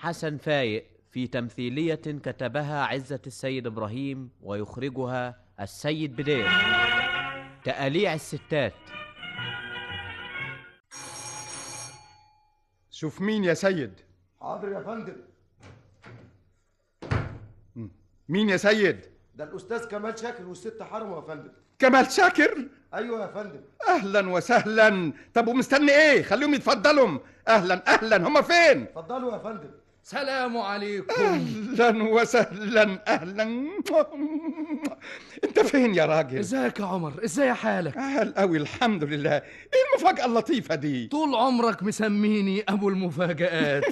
حسن فايق في تمثيلية كتبها عزة السيد إبراهيم ويخرجها السيد بدير. تقاليع الستات. شوف مين يا سيد. حاضر يا فندم. مين يا سيد؟ ده الأستاذ كمال شاكر والست حرمه يا فندم. كمال شاكر؟ أيوه يا فندم. أهلا وسهلا. طب ومستني إيه؟ خليهم يتفضلوا. أهلا أهلا، هما فين؟ اتفضلوا يا فندم. سلام عليكم. أهلا وسهلا. أهلا. أنت فين يا راجل؟ ازيك يا عمر؟ ازاي حالك؟ أهل أوي الحمد لله. إيه المفاجأة اللطيفة دي؟ طول عمرك مسميني أبو المفاجآت.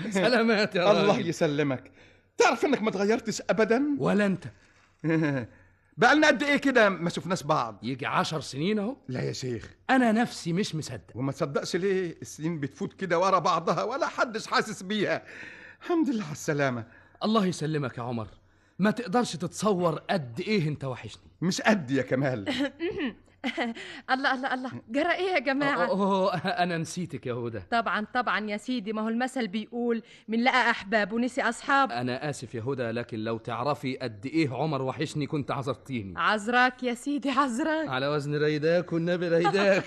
سلامات يا راجل. الله يسلمك. تعرف إنك ما تغيرتش أبدا؟ ولا أنت. بقالنا قد إيه كده ما شفناش بعض؟ يجي 10 سنين أهو. لا يا شيخ، أنا نفسي مش مصدق. وما تصدقش ليه؟ السنين بتفوت كده ورا بعضها ولا حدش حاسس بيها. الحمد لله على السلامة. الله يسلمك يا عمر. ما تقدرش تتصور قد إيه أنت وحشني. مش قد يا كمال. الله الله الله، جرى ايه يا جماعه؟ انا نسيتك يا هدى. طبعا يا سيدي، ما هو المثل بيقول من لقى احباب ونسي اصحاب. انا اسف يا هدى، لكن لو تعرفي قد ايه عمر وحشني كنت عذرتيني. عذراك يا سيدي عذراك. على وزن ريداك والنبي ريداك.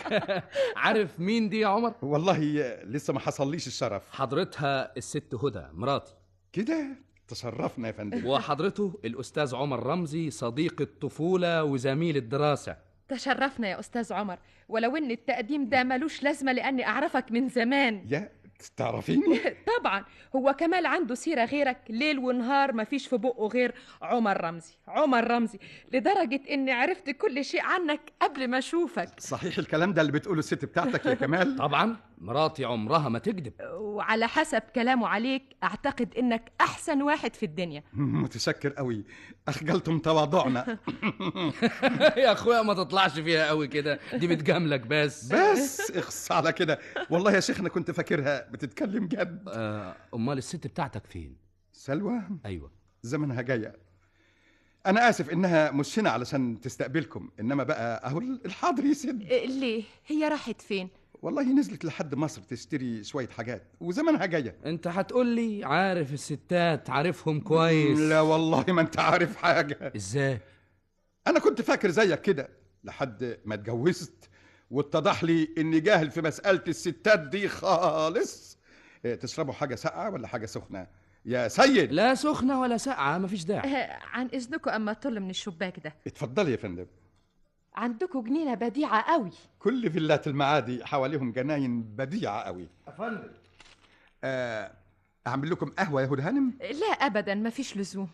عارف مين دي يا عمر؟ والله لسه ما حصليش الشرف. حضرتها الست هدى مراتي. كده تشرفنا يا فندم. وحضرته الاستاذ عمر رمزي، صديق الطفوله وزميل الدراسه. تشرفنا يا أستاذ عمر، ولو إن التقديم ده ملوش لازمة لأني أعرفك من زمان. يا تعرفيني؟ طبعا. هو كمال عنده سيرة غيرك، ليل ونهار مفيش في بقه غير عمر رمزي، لدرجة إني عرفت كل شيء عنك قبل ما أشوفك. صحيح الكلام ده اللي بتقوله الست بتاعتك يا كمال؟ طبعا، مراتي عمرها ما تكذب. وعلى حسب كلامه عليك أعتقد إنك أحسن واحد في الدنيا. متشكر قوي، أخجلتم تواضعنا. يا أخويا ما تطلعش فيها قوي كده، دي بتجاملك بس. اخص على كده. والله يا شيخ أنا كنت فاكرها بتتكلم جد. أمال الست بتاعتك فين؟ سلوى؟ أيوة، زمنها جاية. أنا آسف إنها مش هنا علشان تستقبلكم، إنما بقى أهو الحاضر يسد. ليه؟ هي راحت فين؟ والله نزلت لحد مصر تشتري شوية حاجات وزمنها جاية. انت هتقول لي عارف الستات، عارفهم كويس. لا والله ما انت عارف حاجة. ازاي؟ انا كنت فاكر زيك كده لحد ما اتجوزت واتضح لي اني جاهل في مسألة الستات دي خالص. تشربوا حاجة ساقعة ولا حاجة سخنة يا سيد؟ لا سخنة ولا ساقعة، مفيش داعي. عن إذنكم أما طل من الشباك ده. اتفضلي يا فندم. عندكم جنينة بديعة قوي. كل فيلات المعادي حواليهم جناين بديعة قوي. يا فندم. أعمل لكم قهوة يا هدى هانم؟ لا أبدا، مفيش لزوم.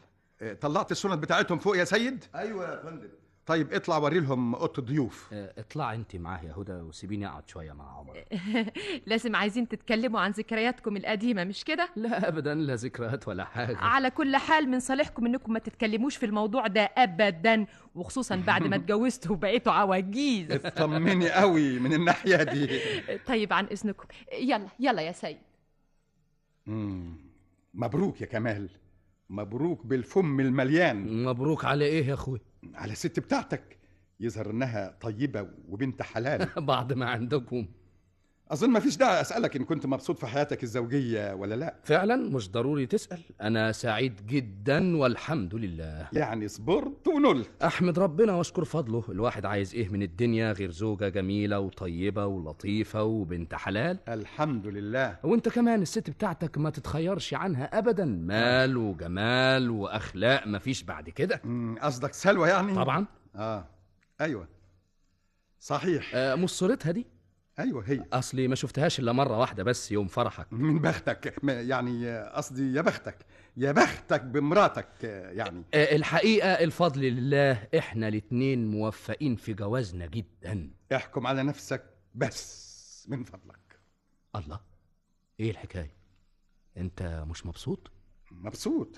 طلعت الشنط بتاعتهم فوق يا سيد؟ أيوة يا فندم. طيب اطلع وري لهم اوضه الضيوف. اطلع انت معاه يا هدى وسيبيني اقعد شويه مع عمر. لازم عايزين تتكلموا عن ذكرياتكم القديمه مش كده؟ لا ابدا، لا ذكريات ولا حاجه. على كل حال من صالحكم انكم ما تتكلموش في الموضوع ده ابدا، وخصوصا بعد ما اتجوزتوا وبقيتوا عواجيز. اطمني قوي من الناحيه دي. طيب عن اذنكم، يلا يا سيد. مبروك يا كمال، مبروك بالفم المليان. مبروك على ايه يا اخوي؟ على الست بتاعتك، يظهر انها طيبه وبنت حلال. بعد ما عندكم. اظن ما فيش داعي اسالك ان كنت مبسوط في حياتك الزوجيه ولا لا. فعلا مش ضروري تسال، انا سعيد جدا والحمد لله. يعني صبرت ونلت. احمد ربنا واشكر فضله. الواحد عايز ايه من الدنيا غير زوجه جميله وطيبه ولطيفه وبنت حلال؟ الحمد لله. وانت كمان الست بتاعتك ما تتخيرش عنها ابدا، مال وجمال واخلاق مفيش بعد كده. قصدك سلوى يعني؟ طبعا. ايوه صحيح. مش صورتها دي؟ ايوه هي. اصلي ما شفتهاش الا مره واحده بس يوم فرحك. من بختك يعني، قصدي يا بختك، يا بختك بمراتك يعني. الحقيقه الفضل لله، احنا الاتنين موفقين في جوازنا جدا. احكم على نفسك بس من فضلك. الله، ايه الحكايه؟ انت مش مبسوط؟ مبسوط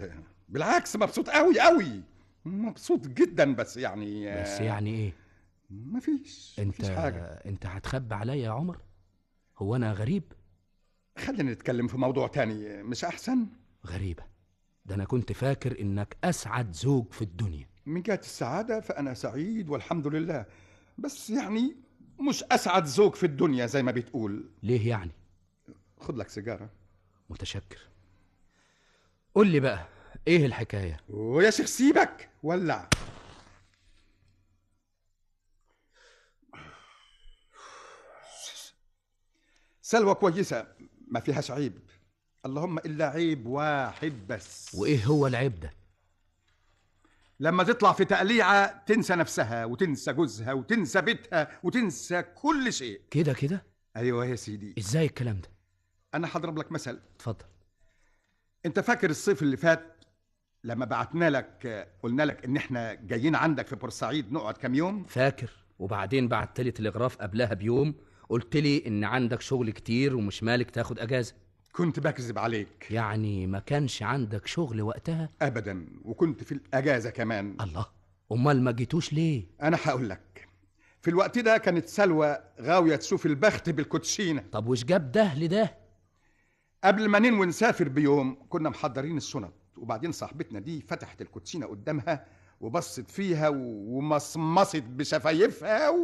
بالعكس، مبسوط قوي قوي، مبسوط جدا. بس يعني ايه؟ مفيش حاجة. انت هتخبي عليا يا عمر؟ هو انا غريب؟ خلينا نتكلم في موضوع تاني مش احسن؟ غريبة، ده انا كنت فاكر انك اسعد زوج في الدنيا. من جهة السعادة فانا سعيد والحمد لله، بس يعني مش اسعد زوج في الدنيا زي ما بتقول. ليه يعني؟ خد لك سيجارة. متشكر. قول لي بقى ايه الحكايه؟ ويا شيخ سيبك ولع. سلوى كويسة ما فيهاش عيب، اللهم إلا عيب واحد بس. وايه هو العيب ده؟ لما تطلع في تقليعة تنسى نفسها وتنسى جوزها وتنسى بيتها وتنسى كل شيء. كده كده؟ أيوة يا سيدي. ازاي الكلام ده؟ أنا هضرب لك مثل. اتفضل. أنت فاكر الصيف اللي فات لما بعتنا لك قلنا لك إن إحنا جايين عندك في بورسعيد نقعد كام يوم؟ فاكر. وبعدين بعت لي تلغراف قبلها بيوم قلت لي ان عندك شغل كتير ومش مالك تاخد اجازه. كنت بكذب عليك. يعني ما كانش عندك شغل وقتها؟ أبدا، وكنت في الأجازة كمان. الله، امال ما جيتوش ليه؟ أنا هقول لك. في الوقت ده كانت سلوى غاوية تشوف البخت بالكوتشينة. طب وش جاب ده لده؟ قبل ما ننوي نسافر بيوم كنا محضرين الشنط، وبعدين صاحبتنا دي فتحت الكوتشينة قدامها وبصت فيها ومصمصت بشفايفها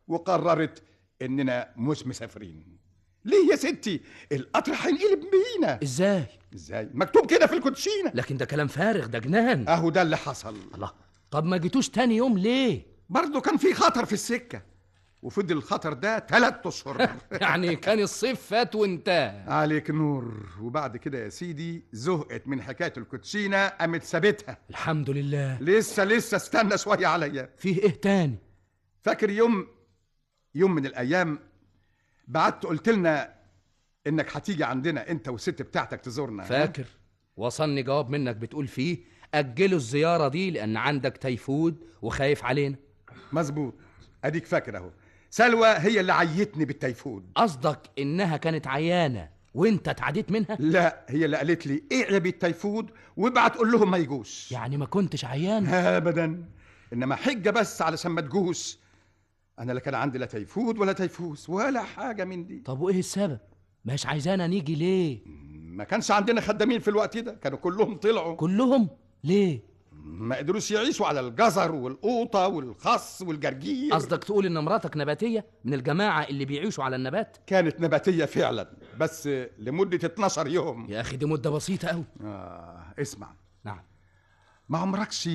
وقررت إننا مش مسافرين. ليه يا ستي؟ القطر هينقلب بينا. ازاي؟ مكتوب كده في الكوتشينة. لكن ده كلام فارغ، ده جنان. اهو ده اللي حصل. الله، طب ما جيتوش تاني يوم ليه؟ برضه كان في خطر في السكة، وفضل الخطر ده 3 أشهر. يعني كان الصيف فات وانتهى. عليك نور. وبعد كده يا سيدي زهقت من حكاية الكوتشينة قامت سابتها. الحمد لله. لسه استنى شوية عليا. فيه ايه تاني؟ فاكر يوم من الأيام بعت قلت لنا إنك هتيجي عندنا أنت والست بتاعتك تزورنا؟ فاكر. وصلني جواب منك بتقول فيه أجلوا الزيارة دي لأن عندك تيفود وخايف علينا. مظبوط، أديك فاكر أهو. سلوى هي اللي عيتني بالتيفود. قصدك إنها كانت عيانة وانت اتعديت منها؟ لا، هي اللي قالت لي اقلبي التيفود وابعت قول لهم ما يجوش. يعني ما كنتش عيان؟ ابدا، انما حجه بس علشان ما تجوش. انا لا كان عندي لا تيفود ولا تيفوس ولا حاجه من دي. طب وايه السبب؟ مش عايزانا نيجي ليه؟ ما كانش عندنا خدامين في الوقت ده، كانوا كلهم طلعوا. كلهم؟ ليه؟ ما قدروش يعيشوا على الجزر والقوطه والخس والجرجير. قصدك تقول ان مراتك نباتيه من الجماعه اللي بيعيشوا على النبات؟ كانت نباتيه فعلا، بس لمده 12 يوم. يا اخي دي مده بسيطه قوي. اسمع. نعم. ما عمركش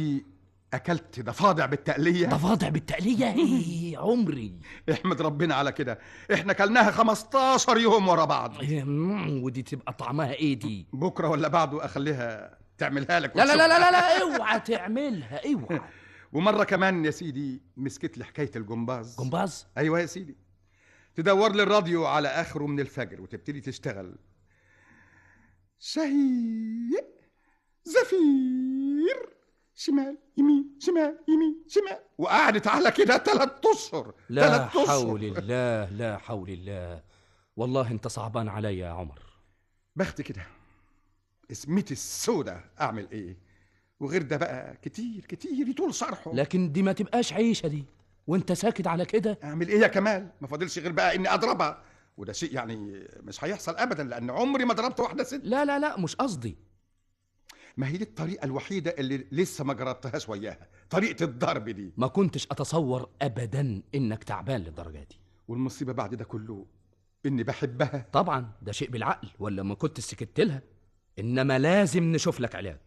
اكلت ضفادع بالتقليه؟ ضفادع بالتقليه؟ ايه عمري. احمد ربنا على كده، احنا كلناها 15 يوم ورا بعض. ودي تبقى طعمها ايه دي؟ بكره ولا بعده اخليها تعملها لك. لا لا لا لا لا، اوعى تعملها، اوعى. ومره كمان يا سيدي مسكت لي حكايه الجمباز. جمباز؟ ايوه يا سيدي. تدور لي الراديو على اخره من الفجر وتبتدي تشتغل شهيق زفير شمال يمين شمال يمين شمال، وقعدت على كده 3 أشهر. لا حول الله، لا حول الله. والله انت صعبان عليا يا عمر. بخت كده، اسمتي السودة، اعمل ايه؟ وغير ده بقى كتير كتير يطول شرحه. لكن دي ما تبقاش عيشه دي وانت ساكت على كده. اعمل ايه يا كمال؟ ما فاضلش غير بقى اني اضربها، وده شيء يعني مش هيحصل ابدا لان عمري ما ضربت واحده ست. لا لا لا، مش قصدي. ما هي دي الطريقه الوحيده اللي لسه ما جربتهاش وياها، طريقه الضرب دي. ما كنتش اتصور ابدا انك تعبان للدرجه دي. والمصيبه بعد ده كله اني بحبها. طبعا ده شيء بالعقل، ولا ما كنت سكت لها. انما لازم نشوف لك علاج.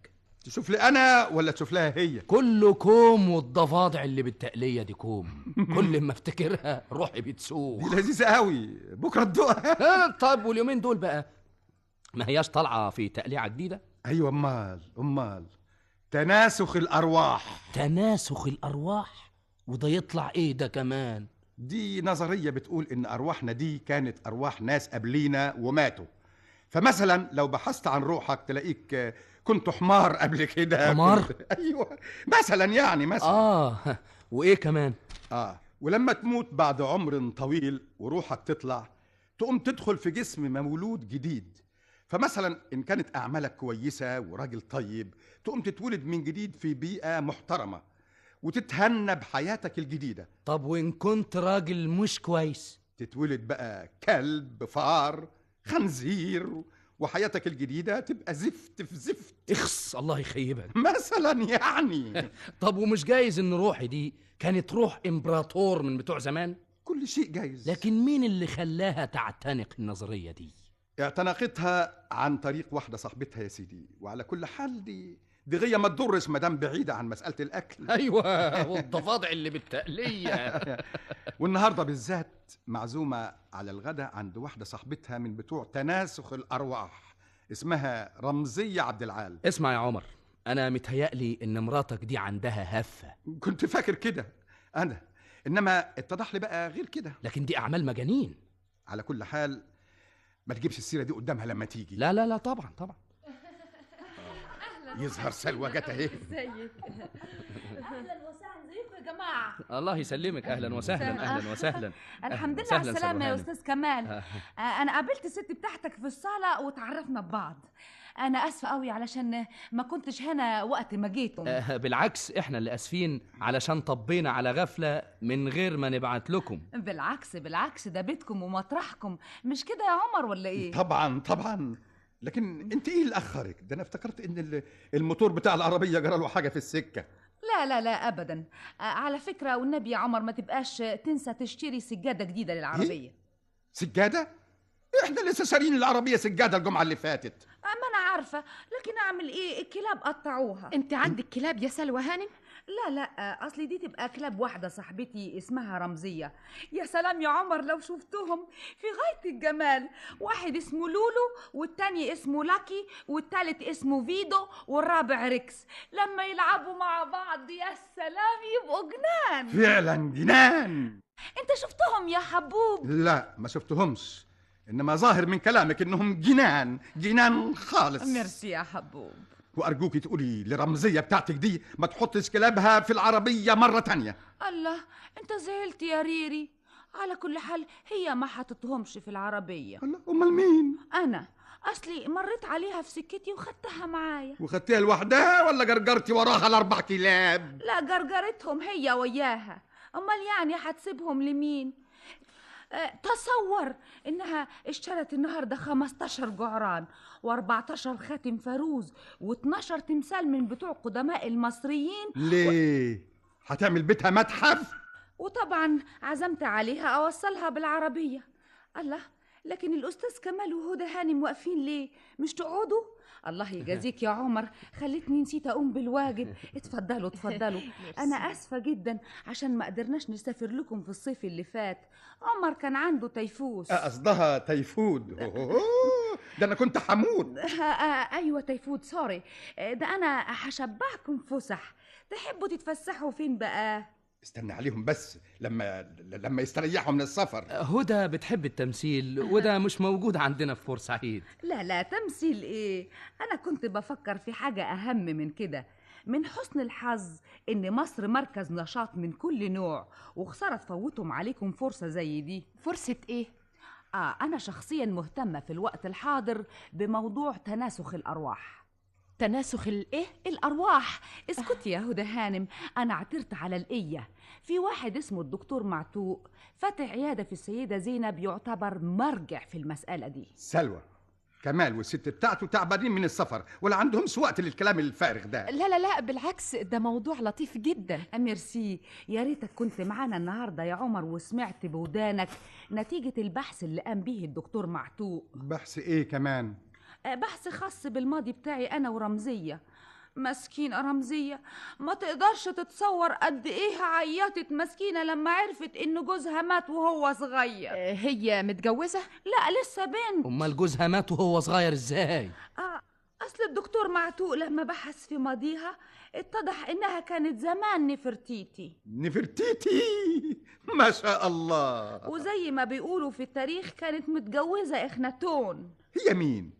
تشوف لي انا ولا تشوف لها هي؟ كله كوم، والضفادع اللي بالتقليه دي كوم. كل ما افتكرها روحي بتسوق. دي لذيذه قوي، بكره تدوقها. طيب واليومين دول بقى ما هياش طالعه في تقليعه جديده؟ ايوه، امال تناسخ الارواح. تناسخ الارواح؟ وده يطلع ايه ده كمان؟ دي نظريه بتقول ان ارواحنا دي كانت ارواح ناس قبلينا وماتوا. فمثلا لو بحثت عن روحك تلاقيك كنت حمار قبل كده. حمار؟ ايوه مثلا، يعني مثلا. وايه كمان؟ ولما تموت بعد عمر طويل وروحك تطلع، تقوم تدخل في جسم مولود جديد. فمثلا ان كانت اعمالك كويسه وراجل طيب، تقوم تتولد من جديد في بيئه محترمه وتتهنى بحياتك الجديده. طب وان كنت راجل مش كويس؟ تتولد بقى كلب، فار، خنزير، وحياتك الجديدة تبقى زفت في زفت. اخس، الله يخيبك. مثلا يعني. طب ومش جايز ان روحي دي كانت روح امبراطور من بتوع زمان؟ كل شيء جايز. لكن مين اللي خلاها تعتنق النظرية دي؟ اعتنقتها عن طريق واحدة صاحبتها يا سيدي، وعلى كل حال دي غية ما تضرش مدام بعيدة عن مسألة الأكل. ايوه، والضفادع اللي بالتقليه. والنهاردة بالذات معزومة على الغداء عند واحدة صاحبتها من بتوع تناسخ الأرواح، اسمها رمزية عبد العال. اسمع يا عمر، انا متهيألي ان مراتك دي عندها هفة. كنت فاكر كده أنا، إنما اتضح لي بقى غير كده. لكن دي اعمال مجانين. على كل حال ما تجيبش السيرة دي قدامها لما تيجي. لا لا لا، طبعا طبعا. يظهر سلوى جت اهي. ازيك؟ اهلا وسهلا، ازيكم يا جماعه؟ الله يسلمك، اهلا وسهلا اهلا وسهلا. الحمد لله على السلامه يا استاذ كمال. انا قابلت الست بتاعتك في الصاله وتعرفنا ببعض. انا اسفه قوي علشان ما كنتش هنا وقت ما جيتم. بالعكس، احنا اللي اسفين علشان طبينا على غفله من غير ما نبعت لكم. بالعكس ده بيتكم ومطرحكم، مش كده يا عمر ولا ايه؟ طبعا طبعا، لكن انت ايه اللي اخرك؟ ده انا افتكرت ان الموتور بتاع العربيه جرى له حاجه في السكه. لا ابدا. على فكره والنبي يا عمر ما تبقاش تنسى تشتري سجاده جديده للعربيه. إيه؟ سجاده؟ احنا لسه شارين العربيه سجاده الجمعه اللي فاتت. ما انا عارفه، لكن اعمل ايه؟ الكلاب قطعوها. انت عندك كلاب يا سلوى هانم؟ لا اصلي دي تبقى كلاب واحده صاحبتي اسمها رمزيه. يا سلام يا عمر لو شفتهم في غايه الجمال. واحد اسمه لولو، والتاني اسمه لاكي، والتالت اسمه فيدو، والرابع ريكس. لما يلعبوا مع بعض يا سلام يبقوا جنان. فعلا جنان. انت شفتهم يا حبوب؟ لا ما شفتهمش، انما ظاهر من كلامك انهم جنان خالص. ميرسي يا حبوب. وارجوكي تقولي لرمزيه بتاعتك دي ما تحطش كلابها في العربيه مره تانية. الله، انت زعلت يا ريري. على كل حال هي ما حطتهمش في العربيه. الله، امال مين؟ انا اصلي مريت عليها في سكتي وخدتها معايا. وخدتيها لوحدها ولا جرجرتي وراها الاربع كلاب؟ لا جرجرتهم هي وياها، امال يعني هتسيبهم لمين؟ تصور انها اشترت النهارده 15 جعران و14 خاتم فاروز و12 تمثال من بتوع قدماء المصريين. ليه؟ هتعمل بيتها متحف؟ وطبعا عزمت عليها اوصلها بالعربيه. الله، لكن الاستاذ كمال وهدى هانم واقفين ليه؟ مش تقعدوا؟ الله يجازيك يا عمر، خلتني نسيت اقوم بالواجب. اتفضلوا. انا اسفه جدا عشان ما قدرناش نسافر لكم في الصيف اللي فات. عمر كان عنده تيفوس. قصدها تيفود. ده انا كنت حمود. ايوه تيفود، سوري. ده انا هشبعكم فسح. تحبوا تتفسحوا فين بقى؟ استنى عليهم بس لما يستريحوا من السفر. هدى بتحب التمثيل وده مش موجود عندنا في بورسعيد. لا تمثيل ايه؟ انا كنت بفكر في حاجة اهم من كده. من حسن الحظ ان مصر مركز نشاط من كل نوع، وخسارة تفوتهم عليكم فرصة زي دي. فرصة ايه؟ انا شخصيا مهتمة في الوقت الحاضر بموضوع تناسخ الارواح. تناسخ الايه؟ الارواح. اسكتي يا هدى هانم، انا عثرت على القية. في واحد اسمه الدكتور معتوق فاتح عيادة في السيدة زينب، يعتبر مرجع في المسألة دي. سلوى، كمال والست بتاعته تعبانين من السفر ولا عندهمش وقت للكلام الفارغ ده. لا بالعكس، ده موضوع لطيف جدا. ميرسي. يا ريتك كنت معانا النهارده يا عمر وسمعت بودانك نتيجة البحث اللي قام به الدكتور معتوق. بحث ايه كمان؟ بحث خاص بالماضي بتاعي انا ورمزية. مسكينة رمزية، ما تقدرش تتصور قد ايه عيطت مسكينة لما عرفت ان جوزها مات وهو صغير. هي متجوزة؟ لا لسه بنت. امال جوزها مات وهو صغير ازاي؟ اصل الدكتور معتوق لما بحث في ماضيها اتضح انها كانت زمان نفرتيتي. ما شاء الله. وزي ما بيقولوا في التاريخ كانت متجوزة اخناتون. هي مين؟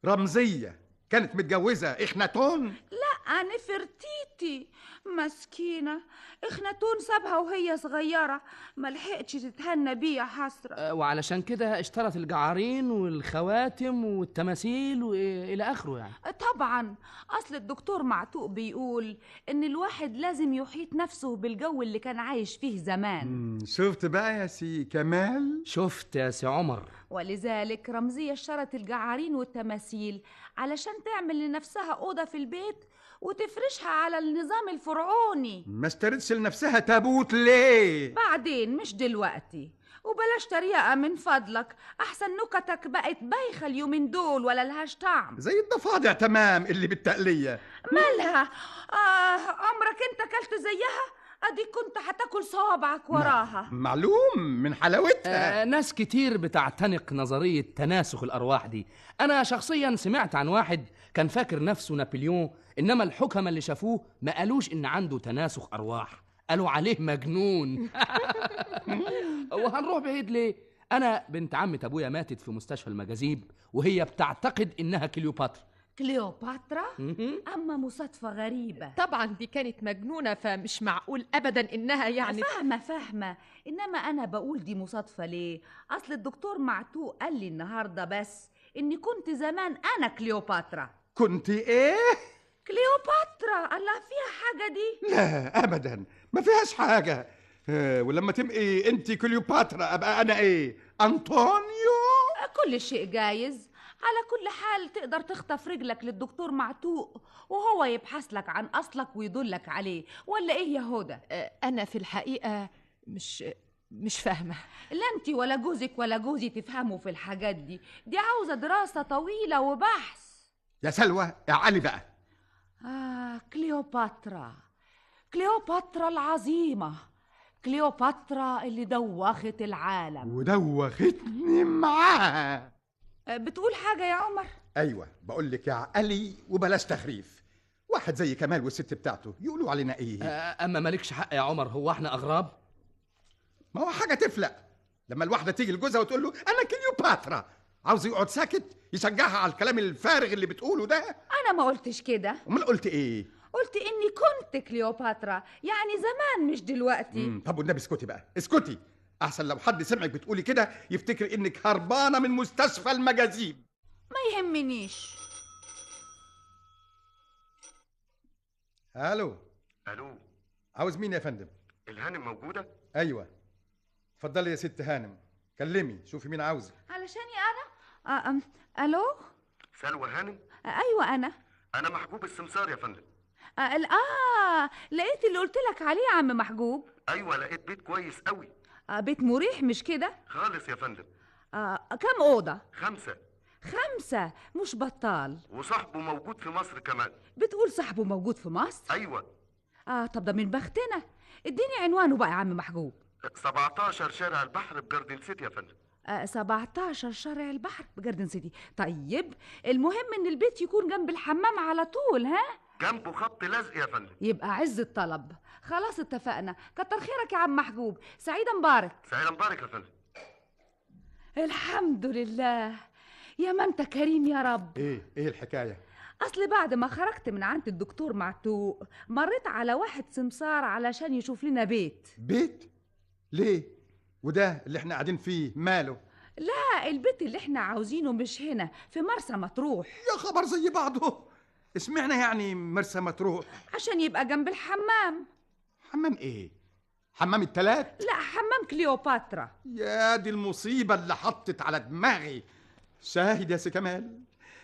رمزية كانت متجوزة اخناتون؟ لا نفرتيتي. مسكينة اخناتون سابها وهي صغيرة، ملحقتش تتهنى بيه يا حسرة. وعلشان كده اشترت الجعارين والخواتم والتماثيل والى اخره يعني. طبعا اصل الدكتور معتوق بيقول ان الواحد لازم يحيط نفسه بالجو اللي كان عايش فيه زمان. شفت بقى يا سي كمال؟ شفت يا سي عمر. ولذلك رمزية اشترت الجعارين والتماثيل علشان تعمل لنفسها أوضة في البيت وتفرشها على النظام الفرعوني. ما اشترتش لنفسها تابوت ليه؟ بعدين مش دلوقتي. وبلاش تريقة من فضلك، أحسن نكتك بقت بايخة اليومين دول ولا لهاش طعم. زي الضفادع تمام اللي بالتقلية. مالها؟ عمرك انت كلت زيها؟ اديك كنت هتاكل صوابعك وراها. معلوم من حلاوتها. ناس كتير بتعتنق نظرية تناسخ الأرواح دي. أنا شخصيا سمعت عن واحد كان فاكر نفسه نابليون، إنما الحكمة اللي شافوه ما قالوش إن عنده تناسخ أرواح، قالوا عليه مجنون. وهنروح بعيد ليه؟ أنا بنت عمة أبويا ماتت في مستشفى المجاذيب وهي بتعتقد إنها كليوباترا. كليوباترا؟ أما مصادفة غريبة. طبعا دي كانت مجنونة، فمش معقول أبدا إنها يعني. فاهمة، إنما أنا بقول دي مصادفة ليه؟ أصل الدكتور معتوق قال لي النهاردة بس إني كنت زمان أنا كليوباترا. كنت ايه؟ كليوباترا. الله، فيها حاجة دي؟ لا ابدا ما فيهاش حاجة. ولما تبقي انت كليوباترا ابقى انا ايه؟ انطونيو. كل شيء جايز. على كل حال تقدر تخطف رجلك للدكتور معتوق وهو يبحث لك عن أصلك ويدلك عليه، ولا إيه يا هدى؟ أنا في الحقيقة مش فاهمة. لا أنت ولا جوزك ولا جوزي تفهموا في الحاجات دي عاوزة دراسة طويلة وبحث. يا سلوى اعلي بقى. كليوباترا العظيمة، كليوباترا اللي دوخت العالم ودوختني معاها. بتقول حاجة يا عمر؟ ايوه بقول لك يا عقلي وبلاش تخريف. واحد زي كمال والست بتاعته يقولوا علينا ايه؟ أما مالكش حق يا عمر، هو احنا أغراب؟ ما هو حاجه تفلق لما الواحده تيجي لجوزها وتقول له انا كليوباترا، عاوز يقعد ساكت يشجعها على الكلام الفارغ اللي بتقوله ده. أنا ما قلتش كده. امال قلت ايه؟ قلت إني كنت كليوباترا، يعني زمان مش دلوقتي. طب والنبي اسكتي بقى، اسكتي، احسن لو حد سمعك بتقولي كده يفتكر انك هربانه من مستشفى المجاذيب. ما يهمنيش. الو. عاوز مين يا فندم؟ الهانم موجودة؟ ايوه اتفضلي يا ست هانم، كلمي شوفي مين عاوزك. علشاني أنا؟ ألو؟ سلوى هانم؟ أيوة أنا محجوب السمسار يا فندم. لقيت اللي قلت لك عليه يا عم محجوب. أيوة لقيت بيت كويس قوي. بيت مريح مش كده؟ خالص يا فندم. كم أوضة؟ 5. 5؟ مش بطال. وصاحبه موجود في مصر كمان. بتقول صاحبه موجود في مصر؟ أيوة. طب ده من بختنا. اديني عنوانه بقى يا عم محجوب. 17 شارع البحر بجاردن سيتي يا فندم. 17 شارع البحر بجاردن سيتي. طيب المهم ان البيت يكون جنب الحمام على طول. ها؟ جنبه خط لزق يا فندم. يبقى عز الطلب. خلاص اتفقنا. كتر خيرك يا عم محجوب. سعيدة مبارك. سعيدة مبارك يا فندم. الحمد لله. يا ما انت كريم يا رب. ايه الحكايه؟ اصل بعد ما خرجت من عند الدكتور معتوق مريت على واحد سمسار علشان يشوف لنا بيت. ليه؟ وده اللي احنا قاعدين فيه ماله؟ لا، البيت اللي احنا عاوزينه مش هنا، في مرسى مطروح. يا خبر زي بعضه. اسمعنا يعني مرسى مطروح عشان يبقى جنب الحمام. حمام ايه؟ حمام التلات؟ لا، حمام كليوباترا. يا دي المصيبة اللي حطت على دماغي. شاهد يا سي كمال،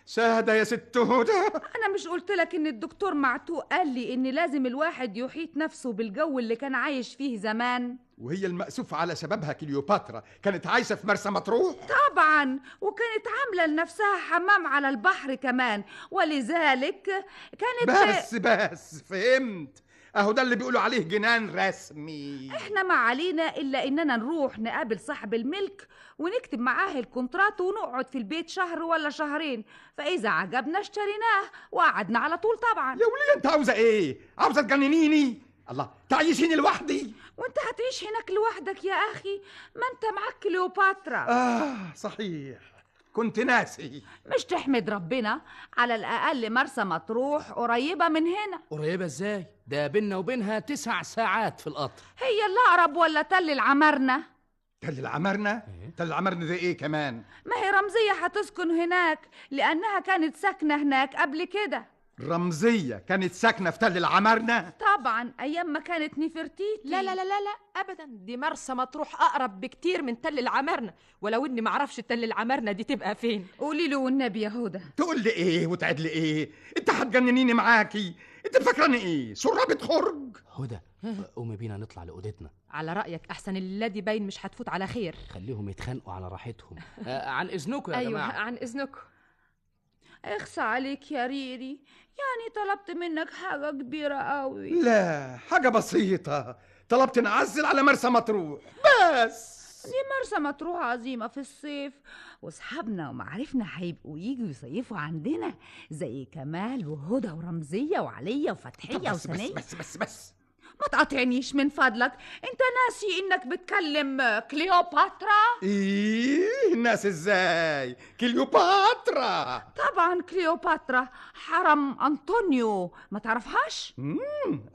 شاهدة يا ست هدى. أنا مش قلت لك إن الدكتور معتوق قال لي إن لازم الواحد يحيط نفسه بالجو اللي كان عايش فيه زمان؟ وهي المأسوف على سببها كليوباترا كانت عايشة في مرسى مطروح؟ طبعا، وكانت عاملة لنفسها حمام على البحر كمان، ولذلك كانت بس فهمت. اهو ده اللي بيقولوا عليه جنان رسمي. احنا ما علينا الا اننا نروح نقابل صاحب الملك ونكتب معاه الكونترات ونقعد في البيت شهر ولا شهرين، فاذا عجبنا اشتريناه وقعدنا على طول. طبعا. يا وليه انت عاوزه ايه؟ عاوزه تجننيني؟ الله، تعيشيني لوحدي؟ وانت هتعيش هناك لوحدك يا اخي؟ ما انت معاك كليوباترا. صحيح، كنت ناسي. مش تحمد ربنا؟ على الاقل مرسى مطروح قريبه من هنا. قريبة ازاي؟ ده بيننا وبينها 9 ساعات في القطر. هي اللي اقرب ولا تل العمرنة؟ تل العمرنة؟ تل العمرنة ده ايه كمان؟ ما هي رمزية هتسكن هناك لانها كانت ساكنة هناك قبل كده. رمزية كانت ساكنة في تل العمرنة؟ طبعا، ايام ما كانت نفرتيتي. لا لا لا لا لا ابدا، دي مرسى مطروح اقرب بكتير من تل العمرنة، ولو اني معرفش تل العمرنة دي تبقى فين. قولي له والنبي يا هدى. تقول لي ايه وتعد لي ايه؟ انت هتجننيني معاكي؟ انت فاكراني ايه؟ سرابة خرج؟ هدى قومي بينا نطلع لأوضتنا. على رأيك أحسن الليلة دي باين مش هتفوت على خير. خليهم يتخانقوا على راحتهم. عن إذنكم يا أيوة جماعة. عن إذنكم. اخصى عليك يا ريري، يعني طلبت منك حاجة كبيرة قوي. لا، حاجة بسيطة، طلبت نعزل على مرسى مطروح بس. دي مرسى مطروح عظيمة في الصيف، واصحابنا ومعارفنا هيبقوا يجوا يصيفوا عندنا زي كمال وهدى ورمزية وعلية وفتحية بس وسنية. بس ما تقاطعنيش من فضلك، انت ناسي انك بتكلم كليوباترا؟ ايه الناس ازاي؟ كليوباترا طبعا كليوباترا، حرم انطونيو، ما تعرفهاش؟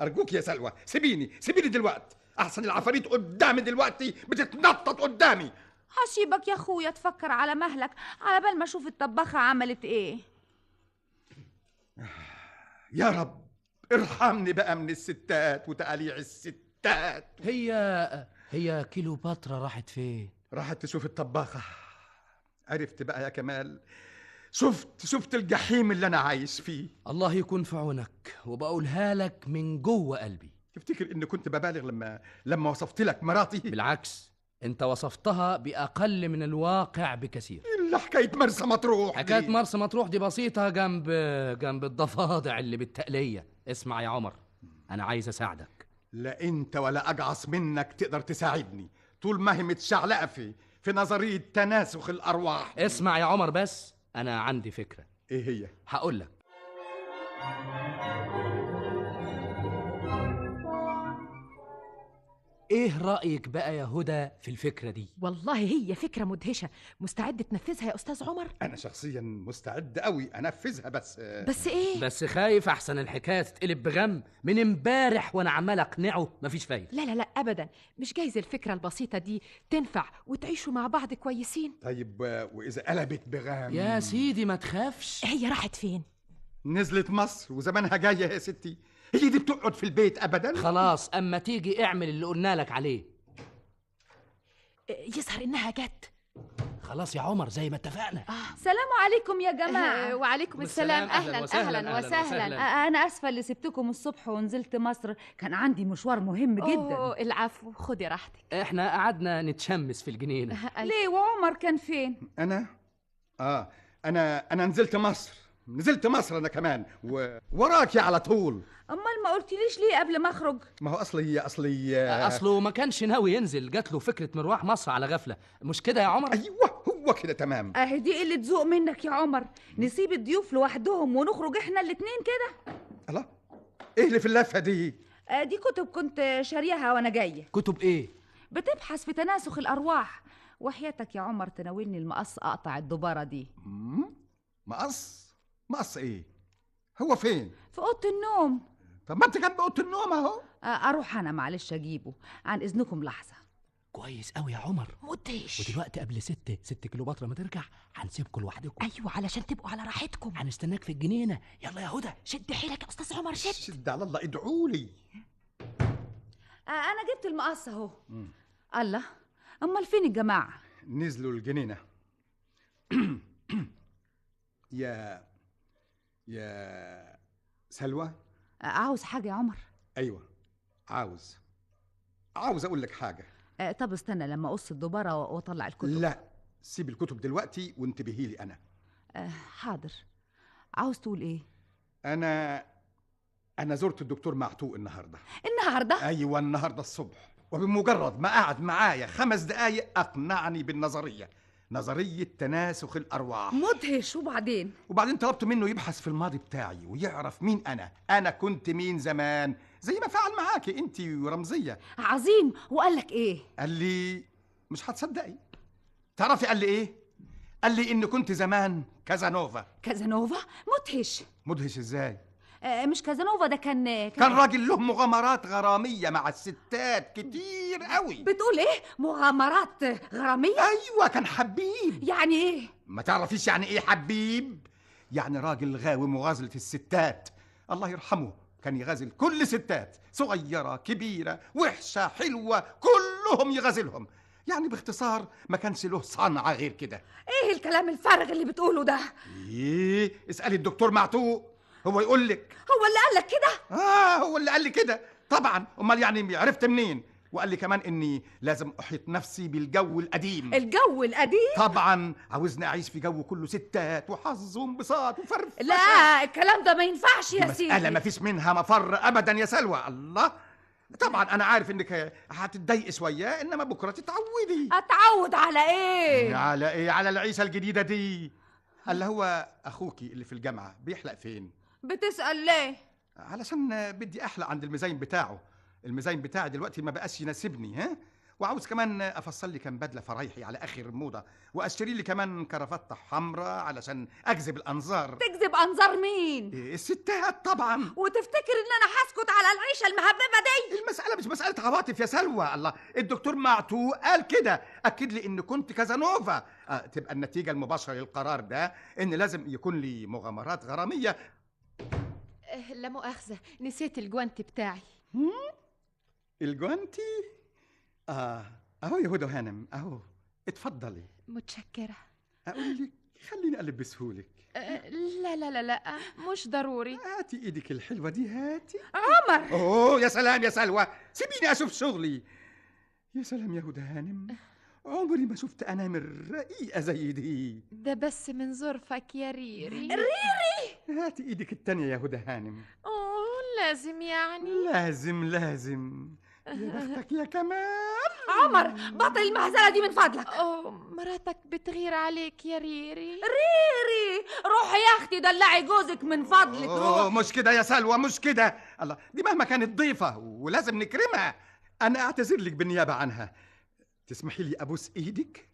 ارجوك يا سلوى، سيبيني دلوقتي، احسن العفاريت قدامي دلوقتي بتتنطط قدامي. هسيبك يا اخويا تفكر على مهلك على بال ما اشوف الطباخة عملت ايه. يا رب ارحمني بقى من الستات وتقاليع الستات. هي كليوباترا راحت فين؟ راحت تشوف الطباخة. عرفت بقى يا كمال، شفت الجحيم اللي انا عايش فيه. الله يكون في عونك، وبقولها لك من جوه قلبي. تفتكر اني كنت ببالغ لما وصفت لك مراتي؟ بالعكس، انت وصفتها بأقل من الواقع بكثير. الا حكاية مرسى مطروح حكاية دي. مرسى مطروح دي بسيطة جنب الضفادع اللي بالتقلية. اسمع يا عمر، أنا عايز أساعدك. لا انت ولا اجعص منك تقدر تساعدني طول ما هي متشعلقة في نظرية تناسخ الارواح. اسمع يا عمر بس، أنا عندي فكرة. ايه هي؟ هقول لك. ايه رأيك بقى يا هدى في الفكرة دي؟ والله هي فكرة مدهشة. مستعد تنفذها يا أستاذ عمر؟ انا شخصيا مستعد قوي انفذها، بس إيه؟ بس خايف أحسن الحكاية تتقلب بغم. من امبارح وأنا عمال أقنعه مفيش فايدة. لا أبدا، مش جايز الفكرة البسيطة دي تنفع وتعيشوا مع بعض كويسين. طيب واذا قلبت بغام؟ يا سيدي ما تخافش. هي راحت فين؟ نزلت مصر وزمانها جاية يا ستي. هي دي بتقعد في البيت ابدا؟ خلاص، أما تيجي اعمل اللي قلنا لك عليه. يظهر إنها جت. خلاص يا عمر زي ما اتفقنا. سلام عليكم يا جماعة. وعليكم السلام. أهلاً وسهلاً. وسهلا. أنا أسفة اللي سبتكم الصبح ونزلت مصر، كان عندي مشوار مهم جدا. أوه، العفو، خدي راحتك. احنا قعدنا نتشمس في الجنينة. ليه وعمر كان فين؟ انا انا نزلت مصر انا كمان وراكي على طول. أمال ما قلتليش ليه قبل ما أخرج؟ ما هو اصلي اصله ما كانش ناوي ينزل، جات له فكره مروح مصر على غفله. مش كده يا عمر؟ ايوه هو كده تمام. أهي دي قلة ذوق منك يا عمر، نسيب الضيوف لوحدهم ونخرج إحنا الاتنين كده. الله، ايه اللي في اللفه دي؟ دي كتب كنت شاريها وأنا جاية. كتب ايه؟ بتبحث في تناسخ الأرواح، وحياتك يا عمر تناولني المقص أقطع الدبارة دي. مقص ايه؟ هو فين؟ في أوضة النوم. طب ما انت جنب اوضه النوم اهو. أروح أنا معلش أجيبه، عن إذنكم لحظة. كويس قوي يا عمر. مدهش. ودلوقتي قبل ست كليوباترا ما ترجع هنسيبكم لوحدكم. أيوة، علشان تبقوا على راحتكم. هنستناك في الجنينه. يلا يا هدى. شد حيلك يا أستاذ عمر، شد. شد على الله، ادعوا لي. أنا جبت المقص أهو. الله، أمال فين الجماعة؟ نزلوا الجنينه. يا سلوى. عاوز حاجة يا عمر؟ ايوه عاوز اقول لك حاجه. طب استنى لما أقص الدبارة وأطلع الكتب. لا، سيب الكتب دلوقتي وانتبهي لي انا. حاضر. عاوز تقول إيه؟ انا زرت الدكتور معتوق النهارده. النهاردة؟ ايوه النهارده الصبح، وبمجرد ما قعد معايا 5 دقايق اقنعني بالنظريه، نظريه تناسخ الارواح. مدهش. وبعدين طلبت منه يبحث في الماضي بتاعي ويعرف مين انا كنت مين زمان، زي ما فعل معاكي انت ورمزيه. عظيم. وقال لك إيه؟ قال لي مش هتصدقي. تعرفي قال لي ايه؟ قال لي ان كنت زمان كازانوفا. كازانوفا؟ مدهش ازاي؟ مش كازانوفا ده كان راجل له مغامرات غراميه مع الستات كتير قوي. بتقول ايه؟ مغامرات غراميه؟ ايوه كان حبيب. يعني ايه؟ ما تعرفيش يعني ايه حبيب؟ يعني راجل غاوي مغازله الستات. الله يرحمه كان يغازل كل ستات، صغيره كبيره وحشه حلوه كلهم يغازلهم. يعني باختصار ما كانش له صنعه غير كده. ايه الكلام الفارغ اللي بتقوله ده؟ اسالي الدكتور معتوق، هو يقول لك. هو اللي قال لك كده؟ هو اللي قال لي كده. طبعا، امال يعني عرفت منين؟ وقال لي كمان اني لازم احيط نفسي بالجو القديم. الجو القديم؟ طبعا عاوزني اعيش في جو كله ستات وحظ وانبساط وفرفشه. لا، الكلام ده ما ينفعش يا سيدي. مسألة ما فيش منها مفر ابدا يا سلوى. الله، طبعا انا عارف انك هتتضايقي شويه، انما بكره تتعودي. اتعود على ايه؟ على ايه؟ على العيشه الجديده دي. اللي هو اخوكي اللي في الجامعه بيحلق فين؟ بتسأل ليه؟ علشان بدي احلق عند المزين بتاعه. المزين بتاعي دلوقتي ما بقاش يناسبني، ها؟ وعاوز كمان افصل لي كام بدله فرايحي على اخر موضه، واشتري لي كمان كرافته حمراء علشان اجذب الانظار. تجذب انظار مين؟ الستات طبعا. وتفتكر ان انا هسكت على العيشه المهببه دي؟ المساله مش مساله عواطف يا سلوى. الله، الدكتور معتوق قال كده، اكد لي ان كنت كازانوفا. تبقى النتيجه المباشره للقرار ده ان لازم يكون لي مغامرات غراميه. لا مؤاخذة، نسيت الجوانت بتاعي. الجوانتي؟ اهو يا هدى هانم، اهو اتفضلي. متشكرة. اقول لك خليني البسهولك. لا لا لا لا، مش ضروري. هاتي ايدك الحلوه دي، هاتي. عمر! اوه يا سلام يا سلوى، سيبيني اشوف شغلي. يا سلام يا هدى هانم، عمري ما شفت انامل رقيقه زي دي. ده بس من ظرفك يا ريري. هاتي ايدك التانية يا هدى هانم. اوه، لازم يعني. لازم. يا بختك يا كمال. عمر، بطل المهزله دي من فضلك. اوه، مراتك بتغير عليك يا ريري. ريري، روحي يا اختي دلعي جوزك من فضلك. روح. مش كده يا سلوى، مش كده. الله، دي مهما كانت ضيفه ولازم نكرمها. انا اعتذر لك بالنيابه عنها. تسمحي لي ابوس ايدك؟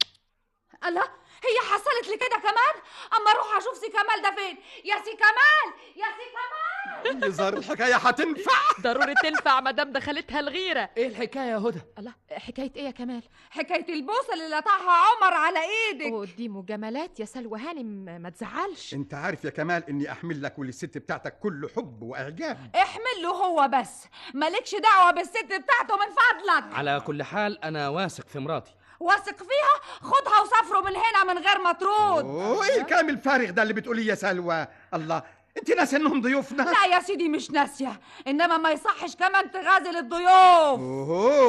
الله، هي حصلت لي كده كمان؟ اما اروح اشوف سي كمال ده فين. يا سي كمال، يا سي كمال. يظهر الحكايه هتنفع. ضروري تنفع مدام دخلتها الغيرة. ايه الحكايه يا هدى؟ الله، حكاية ايه يا كمال؟ حكايه البوسه اللي لطعها عمر على ايدك. اوه، دي مجاملات يا سلوى هانم، ما تزعلش. انت عارف يا كمال اني احمل لك وللست بتاعتك كل حب واعجاب. احمل له هو بس، مالكش دعوه بالست بتاعته من فضلك. على كل حال انا واثق في مراتي. واثق فيها؟ خدها وسافروا من هنا من غير ما ترد. ايه الكلام الفارغ ده اللي بتقوليه يا سلوى؟ الله، انت ناسي انهم ضيوفنا؟ لا يا سيدي مش ناسيه، انما ما يصحش كمان تغازل الضيوف.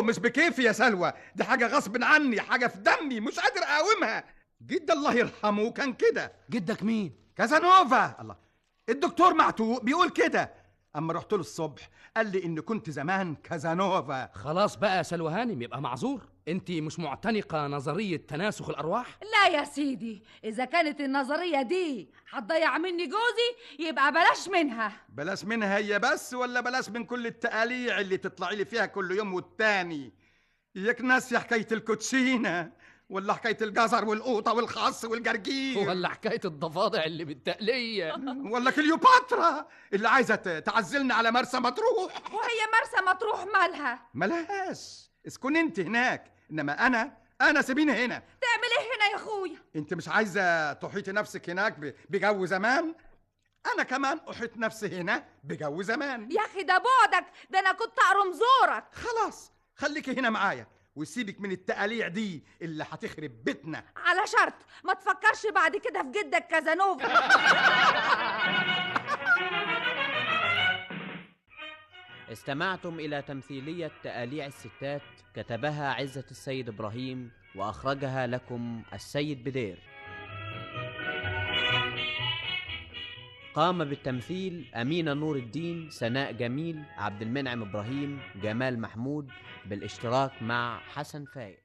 مش بكيفي يا سلوى، دي حاجه غصب عني، حاجه في دمي مش قادر اقاومها. جد الله يرحمه كان كده. جدك مين؟ كازانوفا. الله، الدكتور معتوق بيقول كده. اما رحت له الصبح قال لي ان كنت زمان كازانوفا. خلاص بقى يا سلوى هانم، يبقى معذور. انت مش معتنقه نظريه تناسخ الارواح؟ لا يا سيدي، اذا كانت النظريه دي هتضيع مني جوزي يبقى بلاش منها. بلاش منها هي بس، ولا بلاش من كل التقاليع اللي تطلعي لي فيها كل يوم والتاني؟ اياك ناسيه حكايه الكوتشينه، ولا حكايه الجزر والقوطه والخس والجرجير، ولا حكايه الضفادع اللي بالتقليه، ولا كليوباترا اللي عايزه تعزلنا على مرسى مطروح. وهي مرسى مطروح مالها؟ ملهاش، اسكن انت هناك، انما انا سيبيني هنا. تعمل ايه هنا يا اخويا؟ انت مش عايزه تحيطي نفسك هناك بجو زمان؟ انا كمان احيط نفسي هنا بجو زمان. يا اخي ده بعدك، ده انا كنت اقرم زورك. خلاص خليكي هنا معايا، وسيبك من التقاليع دي اللي هتخرب بيتنا. على شرط ما تفكرش بعد كده في جدك كازانوفا. استمعتم إلى تمثيلية تآليع الستات كتبها عزة السيد إبراهيم وأخرجها لكم السيد بدير. قام بالتمثيل أمينة نور الدين، سناء جميل، عبد المنعم إبراهيم، جمال محمود، بالاشتراك مع حسن فايق.